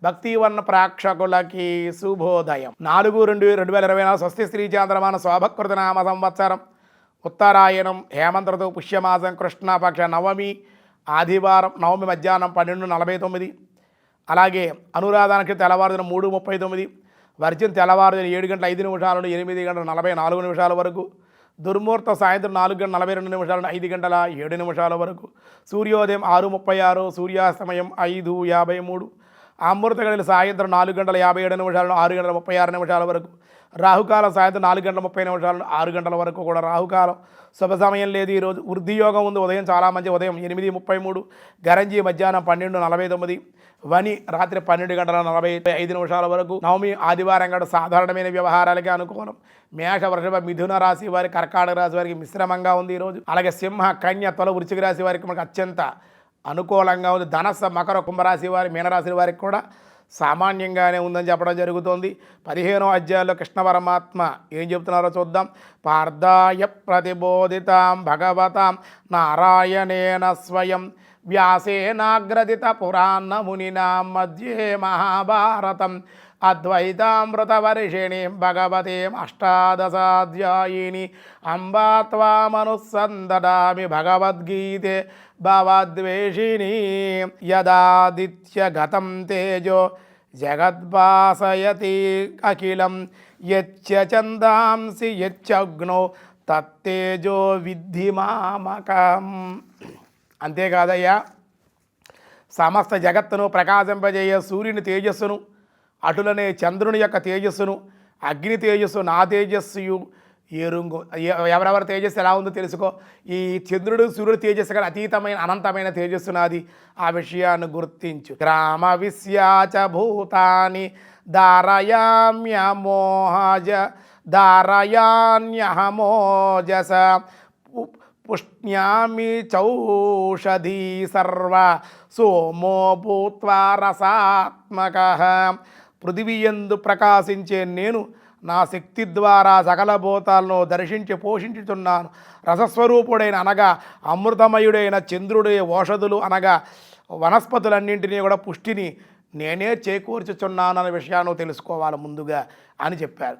భక్తివన్న ప్రేక్షకులకి శుభోదయం. 4/2/2024 స్వస్తి శ్రీ చాంద్రమాన శోభకృత నామ సంవత్సరం, ఉత్తరాయణం, హేమంత ఋతువు, పుష్యమాసం, కృష్ణపక్ష నవమి, ఆదివారం. నవమి మధ్యాహ్నం 12:49. అలాగే అనురాధానికి తెల్లవారుదిన 3:39, వర్జం తెల్లవారుదిన 7:05 నుండి 8:44 వరకు, దుర్ముహూర్తం సాయంత్రం 4:42 నుండి 5:07 వరకు, సూర్యోదయం 6:36, సూర్యాస్తమయం 5:53, అమృత గడియలు సాయంత్రం 4:57 నుండి 6:36 వరకు, రాహుకాలం సాయంత్రం 4:30 నుండి 6 వరకు కూడా రాహుకాలం. శుభ సమయం లేదు ఈరోజు. వృద్ధి యోగం ఉంది. ఉదయం చాలా మంచి, ఉదయం 8:33, గరంజి మధ్యాహ్నం 12:49, వని రాత్రి 12:45 వరకు. నవమి ఆదివారం గడు సాధారణమైన వ్యవహారాలకే అనుకూలం. మేష, వృషభ, మిథున రాశి వారి, కర్కాటక రాశి వారికి మిశ్రమంగా ఉంది ఈరోజు. అలాగే సింహ, కన్య, తుల, వృశ్చిక రాశి వారికి మనకు అత్యంత అనుకూలంగా ఉంది. ధనస్సు, మకర, కుంభరాశి వారి, మీనరాశి వారికి కూడా సామాన్యంగానే ఉందని చెప్పడం జరుగుతోంది. 15వ అధ్యాయంలో కృష్ణ పరమాత్మ ఏం చెప్తున్నారో చూద్దాం. పార్థాయ ప్రతిబోధితాం భగవతాం నారాయణేన స్వయం వ్యాసేనాగ్రదిత పురాణ మునినాం మధ్యే మహాభారతం అద్వైతామృతవర్షిణీం భగవతీం అష్టాదశాధ్యాయిని అంబా త్వామనుసందదామి భగవద్గీతే భవద్వేషిణీ యదాదిత్యగతం తేజో జగద్భాసయతి అఖిలం యచ్చ చందాంసి యచ్చగ్నో తత్తేజో విద్ధి మామకం. అంతేకాదయ్యా, సమస్త జగత్తును ప్రకాశింపజేయ సూర్యుని తేజస్సును, అటులనే చంద్రుని యొక్క తేజస్సును, అగ్ని తేజస్సు, నా తేజస్సు ఏరుంగు. ఎవరెవరి తేజస్సు ఎలా ఉందో తెలుసుకో. ఈ చంద్రుడు సూర్యుడు తేజస్సు కానీ అతీతమైన అనంతమైన తేజస్సు నాది. ఆ విషయాన్ని గుర్తించు. గ్రామ విశ్యాచ భూతాని దారయాన్యహమోజస పుష్ణ్యామి చౌషధీ సర్వ సోమో భూత్వా రసాత్మకః. పృథివీయందు ప్రకాశించే నేను నా శక్తి ద్వారా సకల భూతాలను దర్శించి పోషించుతున్నాను. రసస్వరూపుడైన అనగా అమృతమయుడైన చంద్రుడే ఓషధులు అనగా వనస్పతులన్నింటినీ కూడా పుష్టిని నేనే చేకూర్చుచున్నానన్న విషయాన్ని తెలుసుకోవాలి ముందుగా అని చెప్పారు.